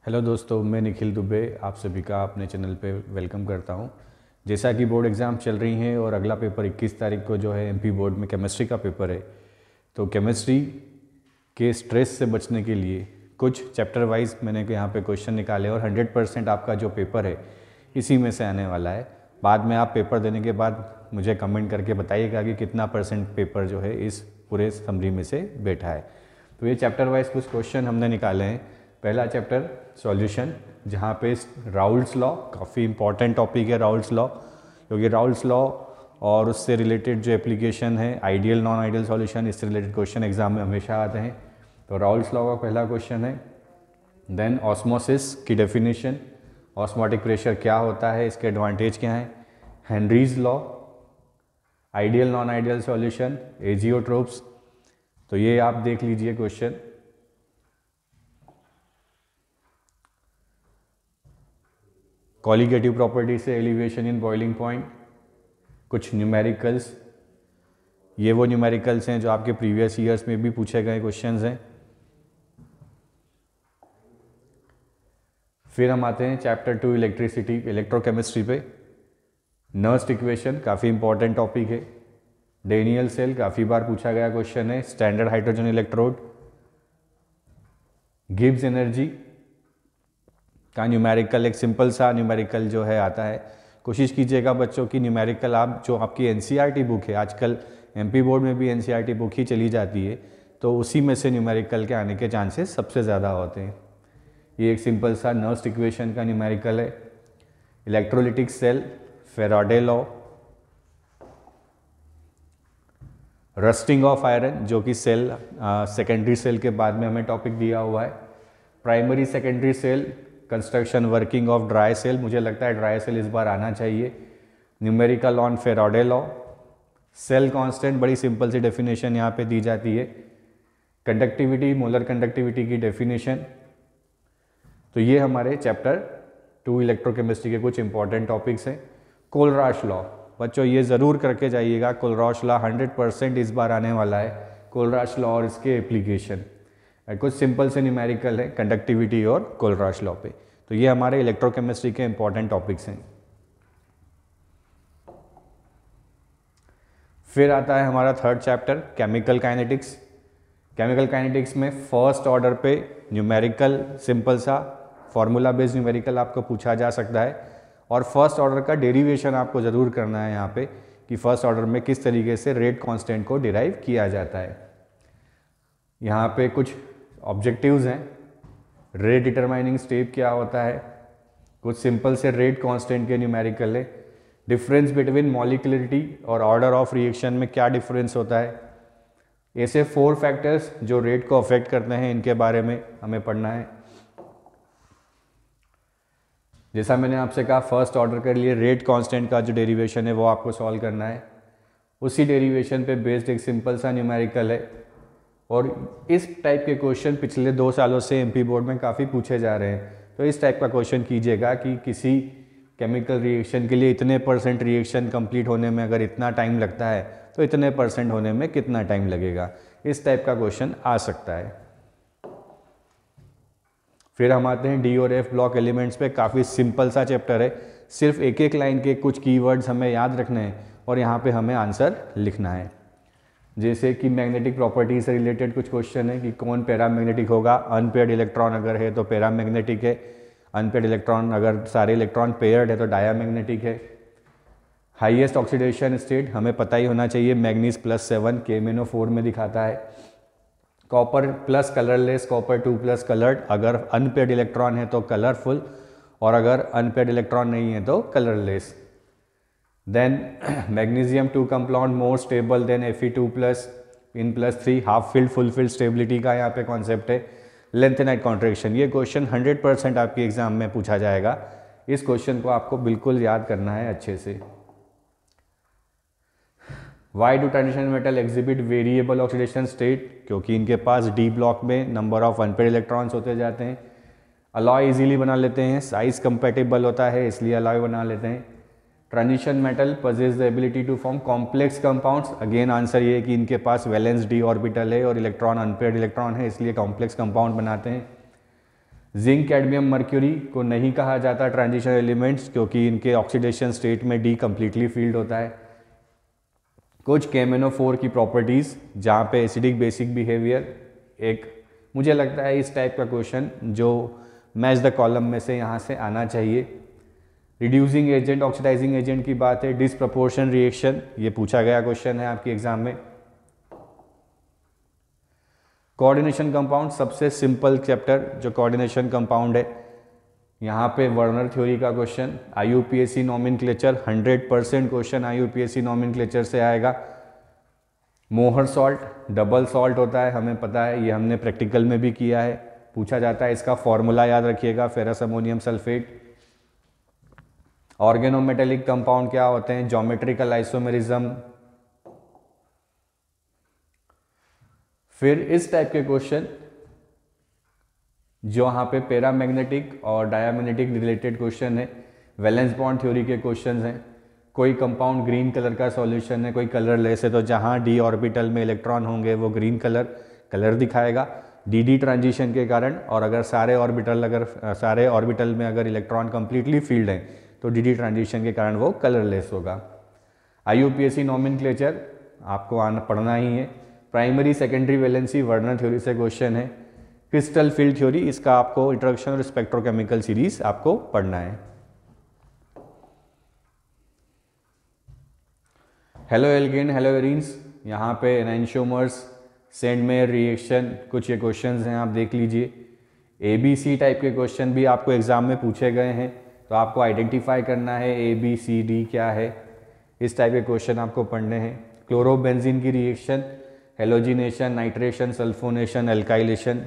Hello दोस्तों, मैं निखिल दुबे आप सभी का अपने चैनल पे वेलकम करता हूँ। जैसा कि बोर्ड एग्ज़ाम चल रही हैं और अगला पेपर 21 तारीख को जो है एमपी बोर्ड में केमिस्ट्री का पेपर है, तो केमिस्ट्री के स्ट्रेस से बचने के लिए कुछ चैप्टर वाइज मैंने यहाँ पे क्वेश्चन निकाले और 100% आपका जो पेपर है इसी में से आने वाला है। बाद में आप पेपर देने के बाद मुझे कमेंट करके बताइएगा कि कितना परसेंट पेपर जो है इस पूरे समरी में से बैठा है। तो ये चैप्टर वाइज कुछ क्वेश्चन हमने निकाले हैं। पहला चैप्टर सॉल्यूशन, जहाँ पे राउल्स लॉ काफ़ी इंपॉर्टेंट टॉपिक है। राउल्स लॉ, क्योंकि राउल्स लॉ और उससे रिलेटेड जो एप्लीकेशन है, आइडियल नॉन आइडियल सॉल्यूशन, इससे रिलेटेड क्वेश्चन एग्जाम में हमेशा आते हैं। तो राउल्स लॉ का पहला क्वेश्चन है। देन ऑस्मोसिस की डेफिनेशन, ऑस्मोटिक प्रेशर क्या होता है, इसके एडवांटेज क्या हैं। Henry's law, ideal non ideal solution, azeotropes. तो ये आप देख लीजिए क्वेश्चन। कॉलिगेटिव प्रॉपर्टी से एलिवेशन इन बॉइलिंग पॉइंट, कुछ न्यूमेरिकल्स। ये वो न्यूमेरिकल्स हैं जो आपके प्रीवियस ईयर्स में भी पूछे गए क्वेश्चंस हैं। फिर हम आते हैं चैप्टर 2 इलेक्ट्रिसिटी, इलेक्ट्रोकेमिस्ट्री पे। नर्स्ट इक्वेशन काफ़ी इंपॉर्टेंट टॉपिक है। डेनियल सेल काफ़ी बार पूछा गया क्वेश्चन है। Standard hydrogen electrode, Gibbs energy का न्यूमेरिकल, एक सिंपल सा न्यूमेरिकल जो है आता है। कोशिश कीजिएगा बच्चों की न्यूमेरिकल, आप जो आपकी एनसीईआरटी बुक है, आजकल एमपी बोर्ड में भी एनसीईआरटी बुक ही चली जाती है, तो उसी में से न्यूमेरिकल के आने के चांसेस सबसे ज़्यादा होते हैं। ये एक सिंपल सा नर्स्ट इक्वेशन का न्यूमेरिकल है। Electrolytic cell, Faraday law, rusting of iron, जो कि सेल सेकेंडरी सेल के बाद में हमें टॉपिक दिया हुआ है। Primary secondary cell, construction working of dry cell, मुझे लगता है ड्राई सेल इस बार आना चाहिए। Numerical on Faraday law. Cell constant, बड़ी सिंपल सी डेफिनेशन यहाँ पे दी जाती है। कंडक्टिविटी, मोलर कंडक्टिविटी की डेफिनेशन। तो ये हमारे चैप्टर 2 इलेक्ट्रोकेमिस्ट्री के कुछ इंपॉर्टेंट टॉपिक्स हैं। कोलराश लॉ, बच्चों ये ज़रूर करके जाइएगा। कोलराश लॉ 100% इस बार आने वाला है। कोलराश लॉ और इसके एप्लीकेशन, कुछ सिंपल से न्यूमेरिकल है कंडक्टिविटी और कोलराश लॉ पे। तो ये हमारे इलेक्ट्रोकेमिस्ट्री के इंपॉर्टेंट टॉपिक्स हैं। फिर आता है हमारा third chapter, chemical kinetics. Chemical kinetics में फर्स्ट ऑर्डर पे न्यूमेरिकल, सिंपल सा फॉर्मूला बेस्ड न्यूमेरिकल आपको पूछा जा सकता है। और फर्स्ट ऑर्डर का डेरिवेशन आपको ज़रूर करना है यहाँ पे, कि फर्स्ट ऑर्डर में किस तरीके से रेट कांस्टेंट को डिराइव किया जाता है। यहाँ पे कुछ ऑब्जेक्टिव्स हैं। रेट डिटरमाइनिंग स्टेप क्या होता है, कुछ सिंपल से रेट कांस्टेंट के न्यूमेरिकल है। डिफरेंस बिटवीन मॉलिक्यूलरिटी और ऑर्डर ऑफ रिएक्शन में क्या डिफरेंस होता है। ऐसे 4 फैक्टर्स जो रेट को अफेक्ट करते हैं, इनके बारे में हमें पढ़ना है। जैसा मैंने आपसे कहा, फर्स्ट ऑर्डर के लिए रेट कांस्टेंट का जो डेरिवेशन है वो आपको सॉल्व करना है। उसी डेरिवेशन पे बेस्ड एक सिंपल सा न्यूमेरिकल है। और इस टाइप के क्वेश्चन पिछले 2 सालों से एमपी बोर्ड में काफ़ी पूछे जा रहे हैं। तो इस टाइप का क्वेश्चन कीजिएगा कि किसी केमिकल रिएक्शन के लिए इतने % रिएक्शन कंप्लीट होने में अगर इतना टाइम लगता है, तो इतने % होने में कितना टाइम लगेगा। इस टाइप का क्वेश्चन आ सकता है। फिर हम आते हैं डी और एफ ब्लॉक एलिमेंट्स पे। काफ़ी सिंपल सा चैप्टर है। सिर्फ एक एक लाइन के कुछ कीवर्ड्स हमें याद रखने हैं और यहाँ पे हमें आंसर लिखना है। जैसे कि मैग्नेटिक प्रॉपर्टी से रिलेटेड कुछ क्वेश्चन है कि कौन पैरामैग्नेटिक होगा। अनपेयर्ड इलेक्ट्रॉन अगर है तो पैरामैग्नेटिक है। अनपेयर्ड इलेक्ट्रॉन, अगर सारे इलेक्ट्रॉन पेयर्ड है तो डायामैग्नेटिक है। हाईएस्ट ऑक्सीडेशन स्टेट हमें पता ही होना चाहिए, मैग्नीज +7 KMnO4 में दिखाता है। Copper plus colourless, copper 2+ coloured. अगर अनपेयर्ड इलेक्ट्रॉन है तो कलरफुल, और अगर अनपेयर्ड इलेक्ट्रॉन नहीं है तो colourless. Then magnesium 2 compound more stable than Fe2+ in +3, half field full field stability का यहाँ पे कॉन्सेप्ट है। लेंथेनाइट कॉन्ट्रैक्शन, ये क्वेश्चन 100% आपके एग्जाम में पूछा जाएगा। इस क्वेश्चन को आपको बिल्कुल याद करना है अच्छे से। Why do transition metal exhibit variable oxidation state, क्योंकि इनके पास डी ब्लॉक में नंबर ऑफ अनपेयर्ड इलेक्ट्रॉन्स होते जाते हैं। अलॉय इजीली बना लेते हैं, साइज कंपैटिबल होता है इसलिए अलॉय बना लेते हैं। Transition metal possess the ability to form complex compounds. Again answer ये है कि इनके पास वैलेंस डी ऑर्बिटल है और इलेक्ट्रॉन अनपेयर्ड इलेक्ट्रॉन है, इसलिए कॉम्प्लेक्स कंपाउंड बनाते हैं। जिंक, कैडमियम, मर्क्यूरी को नहीं कहा जाता ट्रांजिशन एलिमेंट्स, क्योंकि इनके ऑक्सीडेशन स्टेट में डी कंप्लीटली फील्ड होता है। कुछ KMnO4 की प्रॉपर्टीज़ जहाँ पे एसिडिक बेसिक बिहेवियर, एक मुझे लगता है इस टाइप का क्वेश्चन जो मैच द कॉलम में से यहाँ से आना चाहिए। रिड्यूसिंग एजेंट, ऑक्सीडाइजिंग एजेंट की बात है। डिसप्रपोर्शन रिएक्शन, ये पूछा गया क्वेश्चन है आपके एग्जाम में। कोऑर्डिनेशन कंपाउंड, सबसे सिंपल चैप्टर जो कोऑर्डिनेशन कंपाउंड है, यहाँ पे वर्नर थ्योरी का question. IUPAC nomenclature 100% question IUPAC nomenclature से आएगा। मोहर सॉल्ट डबल सॉल्ट होता है, हमें पता है, ये हमने प्रैक्टिकल में भी किया है, पूछा जाता है। इसका फॉर्मूला याद रखिएगा, ferrous ammonium sulphate. Organometallic compound क्या होते हैं? Geometrical isomerism. फिर इस टाइप के क्वेश्चन जो यहाँ पे पैरामैग्नेटिक और डायमैग्नेटिक रिलेटेड क्वेश्चन है, वैलेंस बॉन्ड थ्योरी के क्वेश्चन हैं। कोई कंपाउंड ग्रीन कलर का सॉल्यूशन है, कोई कलरलेस है, तो जहाँ डी ऑर्बिटल में इलेक्ट्रॉन होंगे वो ग्रीन कलर दिखाएगा डी ट्रांजिशन के कारण। और अगर सारे ऑर्बिटल में अगर इलेक्ट्रॉन कंप्लीटली फील्ड है तो डी ट्रांजिशन के कारण वो कलरलेस होगा। IUPAC नॉमेनक्लेचर आपको पढ़ना ही है। Primary secondary valency Werner theory से क्वेश्चन है। क्रिस्टल फील्ड थ्योरी, इसका आपको इंट्रोडक्शन और स्पेक्ट्रोकेमिकल सीरीज आपको पढ़ना है। हेलो एल्केन, हेलो एरीन्स, यहाँ पे एनाइंशोमर्स, सेंडमेयर रिएक्शन, कुछ ये क्वेश्चंस हैं, आप देख लीजिए। ABC टाइप के क्वेश्चन भी आपको एग्जाम में पूछे गए हैं, तो आपको आइडेंटिफाई करना है ABCD क्या है, इस टाइप के क्वेश्चन आपको पढ़ने हैं। क्लोरोबेंजीन की reaction, halogenation, nitration, sulphonation, alkylation.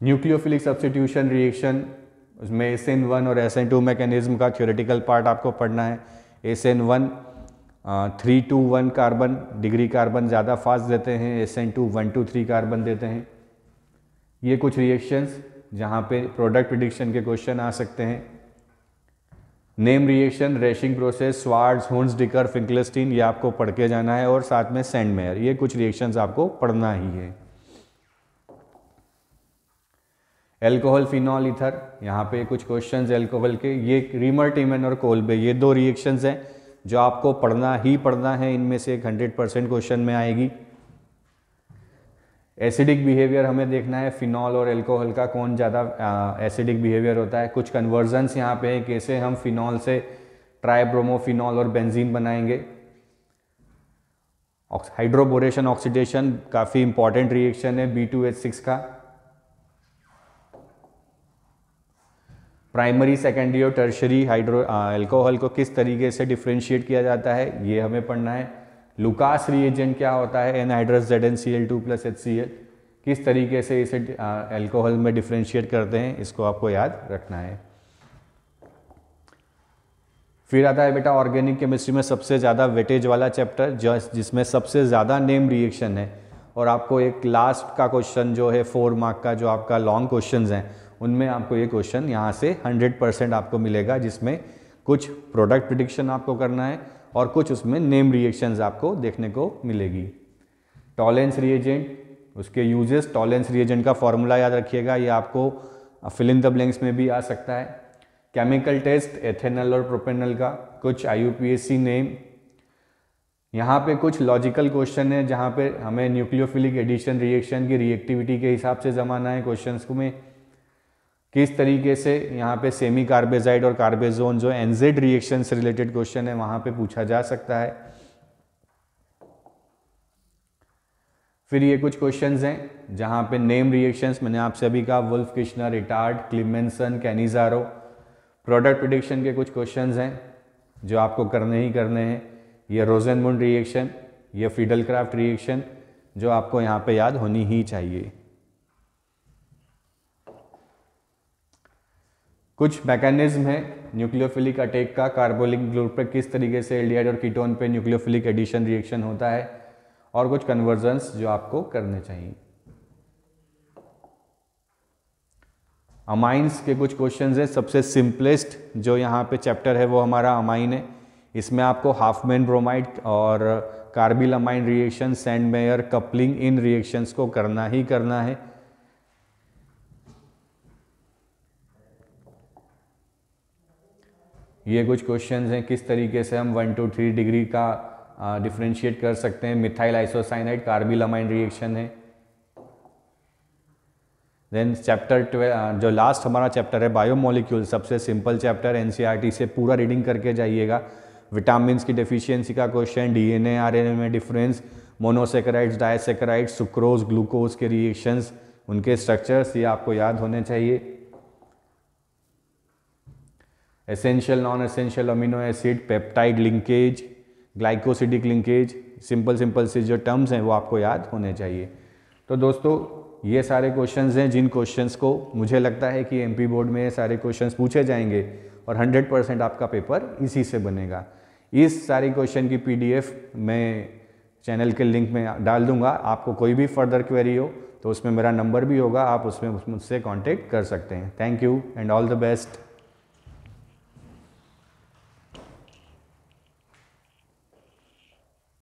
Nucleophilic substitution reaction, उसमें SN1 और SN2 मैकेनिज्म का थ्योरेटिकल पार्ट आपको पढ़ना है। SN1 3 to 1 carbon, degree carbon ज़्यादा फास्ट देते हैं, SN2 1 to 3 कार्बन देते हैं। ये कुछ रिएक्शंस जहाँ पे प्रोडक्ट प्रिडिक्शन के क्वेश्चन आ सकते हैं। Name reaction, Raschig process, Swarts, Hunsdiecker, Finkelstein, ये आपको पढ़ के जाना है। और साथ में सेंडमेयर, ये कुछ रिएक्शंस आपको पढ़ना ही है। एल्कोहल, फिनॉल, ईथर, यहाँ पे कुछ क्वेश्चंस एल्कोहल के, ये रीमर, टीमन और कोल्बे, ये दो रिएक्शंस हैं जो आपको पढ़ना ही पढ़ना है। इनमें से एक 100% क्वेश्चन में आएगी। एसिडिक बिहेवियर हमें देखना है, फिनॉल और एल्कोहल का कौन ज़्यादा एसिडिक बिहेवियर होता है। कुछ कन्वर्जन्स यहाँ पे है, कैसे हम फिनॉल से ट्राइब्रोमोफिनॉल और बेंजीन बनाएंगे। हाइड्रोबोरेशन ऑक्सीडेशन काफ़ी इंपॉर्टेंट रिएक्शन है B2H6 का। प्राइमरी, सेकेंडरी और टर्शरी एल्कोहल को किस तरीके से डिफ्रेंशिएट किया जाता है, ये हमें पढ़ना है। लुकास रिएजेंट क्या होता है, एनहाइड्रस ZnCl2 + HCl, किस तरीके से इसे एल्कोहल में डिफ्रेंशिएट करते हैं, इसको आपको याद रखना है। फिर आता है बेटा ऑर्गेनिक केमिस्ट्री में सबसे ज़्यादा वेटेज वाला चैप्टर, जिसमें सबसे ज़्यादा नेम रिएक्शन है। और आपको एक लास्ट का क्वेश्चन जो है 4 मार्क का, जो आपका लॉन्ग क्वेश्चन हैं, उनमें आपको ये क्वेश्चन यहाँ से 100% आपको मिलेगा, जिसमें कुछ प्रोडक्ट प्रिडिक्शन आपको करना है और कुछ उसमें नेम रिएक्शंस आपको देखने को मिलेगी। टॉलेंस रिएजेंट, उसके यूजेस, टॉलेंस रिएजेंट का फॉर्मूला याद रखिएगा, ये आपको फिल इन द ब्लैंक्स में भी आ सकता है। केमिकल टेस्ट, एथेनॉल और प्रोपेनॉल का, कुछ IUPAC नेम। यहाँ पे कुछ लॉजिकल क्वेश्चन है जहाँ पे हमें न्यूक्लियोफिलिक एडिशन रिएक्शन की रिएक्टिविटी के हिसाब से जमाना है क्वेश्चंस में। किस तरीके से यहाँ पे सेमी कार्बेजाइड और कार्बेजोन जो NZ रिएक्शन से रिलेटेड क्वेश्चन है वहाँ पे पूछा जा सकता है। फिर ये कुछ क्वेश्चंस हैं जहाँ पे नेम रिएक्शंस, मैंने आपसे अभी कहा, वुल्फ, किश्नर, रिटार्ड, क्लिमेंसन, कैनिजारो। प्रोडक्ट प्रिडिक्शन के कुछ क्वेश्चंस हैं जो आपको करने ही करने हैं। ये रोजेनमुंड रिएक्शन, ये फिडलक्राफ्ट रिएक्शन, जो आपको यहाँ पे याद होनी ही चाहिए। कुछ मैकेनिज्म है न्यूक्लियोफिलिक अटैक का, कार्बोलिक ग्रुप पर किस तरीके से एल्डिहाइड और कीटोन पे न्यूक्लियोफिलिक एडिशन रिएक्शन होता है, और कुछ कन्वर्जन्स जो आपको करने चाहिए। अमाइंस के कुछ क्वेश्चंस है। सबसे सिंपलेस्ट जो यहाँ पे चैप्टर है वो हमारा अमाइन है। इसमें आपको हाफमैन ब्रोमाइड और कार्बिलामाइन रिएक्शन, सैंडमेयर कपलिंग, इन रिएक्शंस को करना ही करना है। ये कुछ क्वेश्चंस हैं, किस तरीके से हम 1 to 3 डिग्री का डिफ्रेंशिएट कर सकते हैं। मिथाइल आइसोसाइनाइड कार्बिलामाइन रिएक्शन है। देन चैप्टर 12 जो लास्ट हमारा चैप्टर है बायोमोलिक्यूल, सबसे सिंपल चैप्टर, एनसीईआरटी से पूरा रीडिंग करके जाइएगा। विटामिन की डेफिशिएंसी का क्वेश्चन, डीएनए आरएनए में difference, monosaccharides disaccharides, sucrose glucose के रिएक्शंस, उनके स्ट्रक्चर्स, ये आपको याद होने चाहिए। Essential non essential amino acid, peptide linkage, glycosidic linkage, simple से जो टर्म्स हैं वो आपको याद होने चाहिए। तो दोस्तों ये सारे क्वेश्चंस हैं जिन क्वेश्चंस को मुझे लगता है कि एमपी बोर्ड में ये सारे क्वेश्चंस पूछे जाएंगे और 100% आपका पेपर इसी से बनेगा। इस सारी क्वेश्चन की पीडीएफ मैं चैनल के लिंक में डाल दूंगा। आपको कोई भी फर्दर क्वेरी हो तो उसमें मेरा नंबर भी होगा, आप उसमें मुझसे कांटेक्ट कर सकते हैं। Thank you and all the best.